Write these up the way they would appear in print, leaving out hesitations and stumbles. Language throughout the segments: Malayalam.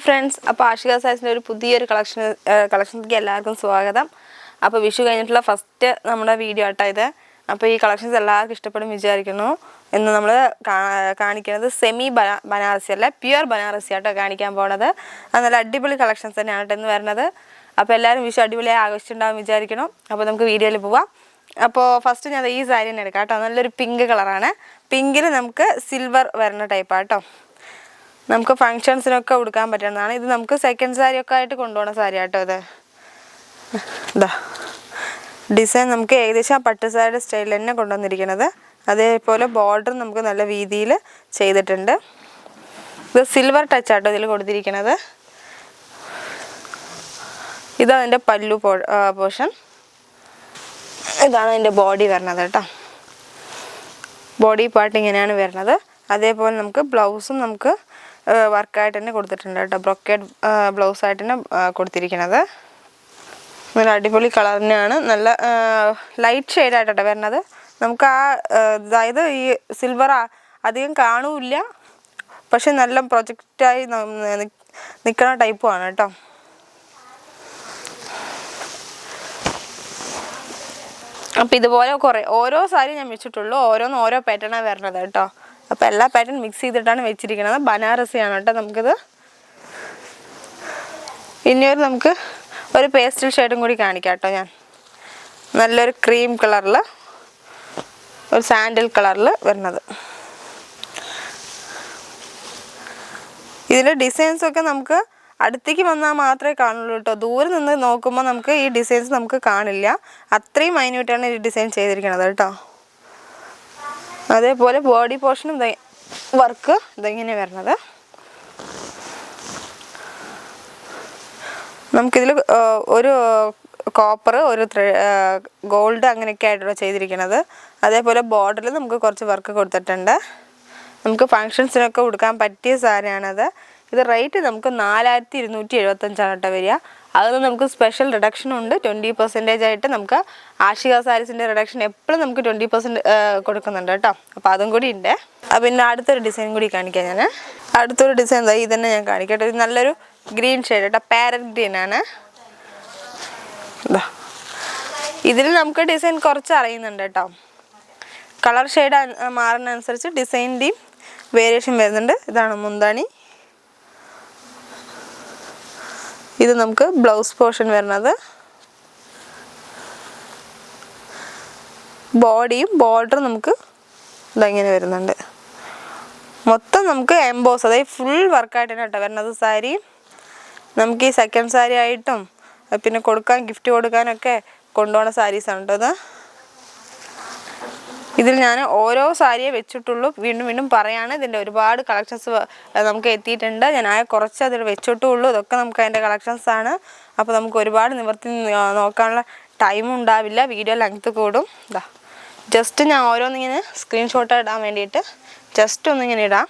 ഹായ് ഫ്രണ്ട്സ്, അപ്പോൾ ആഷിക സാരീസിൻ്റെ ഒരു പുതിയൊരു കളക്ഷനിലേക്ക് എല്ലാവർക്കും സ്വാഗതം. അപ്പോൾ വിഷു കഴിഞ്ഞിട്ടുള്ള ഫസ്റ്റ് നമ്മുടെ വീഡിയോ ആട്ടോ ഇത്. അപ്പോൾ ഈ കളക്ഷൻസ് എല്ലാവർക്കും ഇഷ്ടപ്പെടും വിചാരിക്കുന്നു. ഇന്ന് നമ്മൾ കാണിക്കുന്നത് സെമി ബനാറസി അല്ല, പ്യുവർ ബനാറസി ആട്ടോ കാണിക്കാൻ പോണത്. അത് നല്ല അടിപൊളി കളക്ഷൻസ് തന്നെയാണ് കേട്ടോ ഇന്ന് വരുന്നത്. അപ്പോൾ എല്ലാവരും വിഷു അടിപൊളിയായി ആഘോഷിച്ചിട്ടുണ്ടാകും വിചാരിക്കണം. അപ്പോൾ നമുക്ക് വീഡിയോയിൽ പോവാം. അപ്പോൾ ഫസ്റ്റ് ഞാൻ ഈ സാരി തന്നെ എടുക്കാം കേട്ടോ. നല്ലൊരു പിങ്ക് കളറാണ്. പിങ്കിൽ നമുക്ക് സിൽവർ വരുന്ന ടൈപ്പാണ് കേട്ടോ. നമുക്ക് ഫങ്ഷൻസിനൊക്കെ ഉടുക്കാൻ പറ്റുന്നതാണ്. ഇത് നമുക്ക് സെക്കൻഡ് സാരിയൊക്കെ ആയിട്ട് കൊണ്ടുപോകുന്ന സാരി കേട്ടോ. ഇതാ ഡിസൈൻ നമുക്ക് ഏകദേശം ആ പട്ട് സാരിയുടെ സ്റ്റൈലിൽ തന്നെ കൊണ്ടുവന്നിരിക്കുന്നത്. അതേപോലെ ബോർഡർ നമുക്ക് നല്ല രീതിയിൽ ചെയ്തിട്ടുണ്ട്. ഇത് സിൽവർ ടച്ച് ആട്ടോ ഇതിൽ കൊടുത്തിരിക്കുന്നത്. ഇതതിൻ്റെ പല്ലു പോർഷൻ. ഇതാണ് അതിൻ്റെ ബോഡി വരുന്നത് കേട്ടോ. ബോഡി പാർട്ട് ഇങ്ങനെയാണ് വരുന്നത്. അതേപോലെ നമുക്ക് ബ്ലൗസും നമുക്ക് വർക്കായിട്ട് തന്നെ കൊടുത്തിട്ടുണ്ട് കേട്ടോ. ബ്രൊക്കേഡ് ബ്ലൗസായിട്ട് തന്നെ കൊടുത്തിരിക്കുന്നത്. നല്ല അടിപൊളി കളർ തന്നെയാണ്. നല്ല ലൈറ്റ് ഷെയ്ഡായിട്ടോ വരുന്നത്. നമുക്ക് അതായത് ഈ സിൽവർ അധികം കാണൂല്ല, പക്ഷെ നല്ല പ്രൊജക്റ്റായി നിൽക്കുന്ന ടൈപ്പുമാണ് കേട്ടോ. അപ്പം ഇതുപോലെ കുറേ ഓരോ സാരി ഞാൻ വെച്ചിട്ടുള്ളൂ. ഓരോ പാറ്റേണാണ് വരുന്നത് കേട്ടോ. അപ്പോൾ എല്ലാ പാറ്റേൺ മിക്സ് ചെയ്തിട്ടാണ് വെച്ചിരിക്കുന്നത്. ബനാറസിയാണ് കേട്ടോ. നമുക്കിത് ഇനിയൊരു നമുക്ക് ഒരു പേസ്റ്റൽ ഷെയ്ഡും കൂടി കാണിക്കാം കേട്ടോ. ഞാൻ നല്ലൊരു ക്രീം കളറിൽ ഒരു സാൻഡൽ കളറിൽ വരുന്നത്. ഇതിൻ്റെ ഡിസൈൻസൊക്കെ നമുക്ക് അടുത്തേക്ക് വന്നാൽ മാത്രമേ കാണുള്ളൂ കേട്ടോ. ദൂരെ നിന്ന് നോക്കുമ്പോൾ നമുക്ക് ഈ ഡിസൈൻസ് നമുക്ക് കാണില്ല. അത്രയും മൈന്യൂട്ടാണ് ഈ ഡിസൈൻ ചെയ്തിരിക്കുന്നത് കേട്ടോ. അതേപോലെ ബോഡി പോർഷനും വർക്ക് ഇതെങ്ങനെ വരുന്നത്. നമുക്കിതിൽ ഒരു കോപ്പർ, ഒരു ഗോൾഡ് അങ്ങനെയൊക്കെ ആയിട്ടുള്ള ചെയ്തിരിക്കുന്നത്. അതേപോലെ ബോർഡറിൽ നമുക്ക് കുറച്ച് വർക്ക് കൊടുത്തിട്ടുണ്ട്. നമുക്ക് ഫങ്ഷൻസിനൊക്കെ ഉടുക്കാൻ പറ്റിയ സാരിയാണത്. ഇത് റേറ്റ് നമുക്ക് 4275 കേട്ടോ വരിക. അതിൽ നമുക്ക് സ്പെഷ്യൽ റിഡക്ഷൻ ഉണ്ട്. 20% ആയിട്ട് നമുക്ക് ആഷിക സാരീസിൻ്റെ റിഡക്ഷൻ എപ്പോഴും നമുക്ക് 20% കൊടുക്കുന്നുണ്ട് കേട്ടോ. അപ്പോൾ അതും കൂടി ഉണ്ട്. പിന്നെ അടുത്തൊരു ഡിസൈൻ കൂടി കാണിക്കാം ഞാൻ. അടുത്തൊരു ഡിസൈൻ ഇത് തന്നെ ഞാൻ കാണിക്കട്ടെ. ഇത് നല്ലൊരു ഗ്രീൻ ഷെയ്ഡ് കേട്ടോ. പാരറ്റ് ഗ്രീൻ ആണ്. ഇതിൽ നമുക്ക് ഡിസൈൻ കുറച്ച് അറിയുന്നുണ്ട് കേട്ടോ. കളർ ഷെയ്ഡ് മാറുന്നതനുസരിച്ച് ഡിസൈനിൻ്റെയും വേരിയേഷൻ വരുന്നുണ്ട്. ഇതാണ് മുന്താണി. ഇത് നമുക്ക് ബ്ലൗസ് പോർഷൻ വരുന്നത്. ബോഡിയും ബോർഡറും നമുക്ക് ഇതങ്ങനെ വരുന്നുണ്ട്. മൊത്തം നമുക്ക് എംബോസ്, അതായത് ഫുൾ വർക്കായിട്ടാണ് കേട്ടോ വരുന്നത് സാരി. നമുക്ക് ഈ സെക്കൻഡ് സാരി ആയിട്ടും പിന്നെ ഗിഫ്റ്റ് കൊടുക്കാനൊക്കെ കൊണ്ടുപോകുന്ന സാരീസാണ് കേട്ടോ. ഇതിൽ ഞാൻ ഓരോ സാരിയെ വെച്ചിട്ടുള്ളൂ. വീണ്ടും പറയാണ്, ഇതിൻ്റെ ഒരുപാട് കളക്ഷൻസ് നമുക്ക് എത്തിയിട്ടുണ്ട്. ഞാൻ കുറച്ച് അതിൽ വെച്ചിട്ടുള്ളൂ. ഇതൊക്കെ നമുക്ക് അതിൻ്റെ കളക്ഷൻസാണ്. അപ്പോൾ നമുക്ക് ഒരുപാട് നിവർത്തി നോക്കാനുള്ള ടൈമും ഉണ്ടാവില്ല. വീഡിയോ ലെങ്ത്ത് കൂടും. ജസ്റ്റ് ഞാൻ ഓരോന്നിങ്ങനെ സ്ക്രീൻഷോട്ട് ഇടാൻ വേണ്ടിയിട്ട് ജസ്റ്റ് ഒന്നിങ്ങനെ ഇടാം.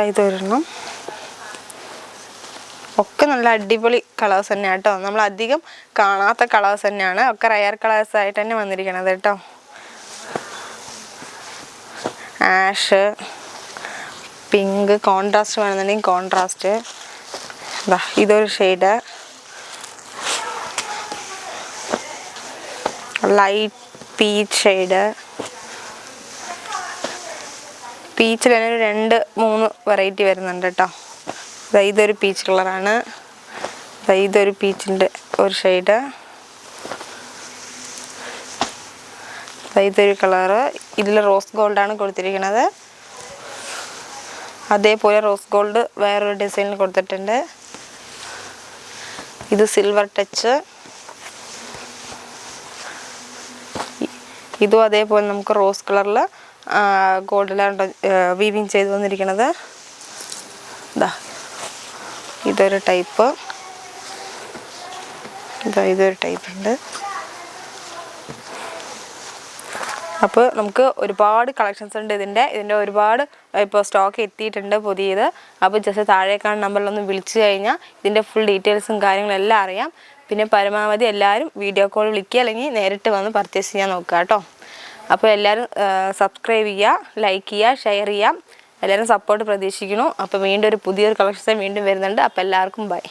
ഇതൊരെണ്ണം. ഒക്കെ നല്ല അടിപൊളി കളേഴ്സ് തന്നെയാണ് കേട്ടോ. നമ്മൾ അധികം കാണാത്ത കളേഴ്സ് തന്നെയാണ്. ഒക്കെ റയർ കളേഴ്സ് ആയിട്ട് തന്നെ വന്നിരിക്കണത് കേട്ടോ. ആഷ്, പിങ്ക്, കോൺട്രാസ്റ്റ് വേണമെന്നുണ്ടെങ്കിൽ കോൺട്രാസ്റ്റ്. ഇതൊരു ഷെയ്ഡ് ലൈറ്റ് പീച്ച് ഷെയ്ഡ്. പീച്ചിൽ തന്നെ ഒരു 2-3 വെറൈറ്റി വരുന്നുണ്ട് കേട്ടോ. ഇതൊരു പീച്ച് കളറാണ്. ഇതൊരു പീച്ചിൻ്റെ ഒരു ഷെയ്ഡ്. ഇതൊരു കളറ്. ഇതിൽ റോസ് ഗോൾഡാണ് കൊടുത്തിരിക്കുന്നത്. അതേപോലെ റോസ് ഗോൾഡ് വേറൊരു ഡിസൈനിൽ കൊടുത്തിട്ടുണ്ട്. ഇത് സിൽവർ ടച്ച്. ഇതും അതേപോലെ നമുക്ക് റോസ് കളറിൽ ഗോൾഡിലാണ് വീവിങ് ചെയ്ത് വന്നിരിക്കുന്നത്. ഇതൊരു ടൈപ്പ്. ഇതൊരു ടൈപ്പ് ഉണ്ട്. അപ്പോൾ നമുക്ക് ഒരുപാട് കളക്ഷൻസ് ഉണ്ട് ഇതിൻ്റെ ഒരുപാട് ഇപ്പോൾ സ്റ്റോക്ക് എത്തിയിട്ടുണ്ട് പുതിയത്. അപ്പോൾ ജസ്റ്റ് താഴെ കാണുന്ന നമ്പറിലൊന്ന് വിളിച്ചു കഴിഞ്ഞാൽ ഇതിൻ്റെ ഫുൾ ഡീറ്റെയിൽസും കാര്യങ്ങളും എല്ലാം അറിയാം. പിന്നെ പരമാവധി എല്ലാവരും വീഡിയോ കോൾ വിളിക്കുക അല്ലെങ്കിൽ നേരിട്ട് വന്ന് പർച്ചേസ് ചെയ്യാൻ നോക്കുക കേട്ടോ. അപ്പോൾ എല്ലാവരും സബ്സ്ക്രൈബ് ചെയ്യുക, ലൈക്ക് ചെയ്യുക, ഷെയർ ചെയ്യുക. എല്ലാവരും സപ്പോർട്ട് പ്രതീക്ഷിക്കുന്നു. അപ്പോൾ വീണ്ടും ഒരു പുതിയൊരു കളക്ഷൻസ് വീണ്ടും വരുന്നുണ്ട്. അപ്പോൾ എല്ലാവർക്കും ബൈ.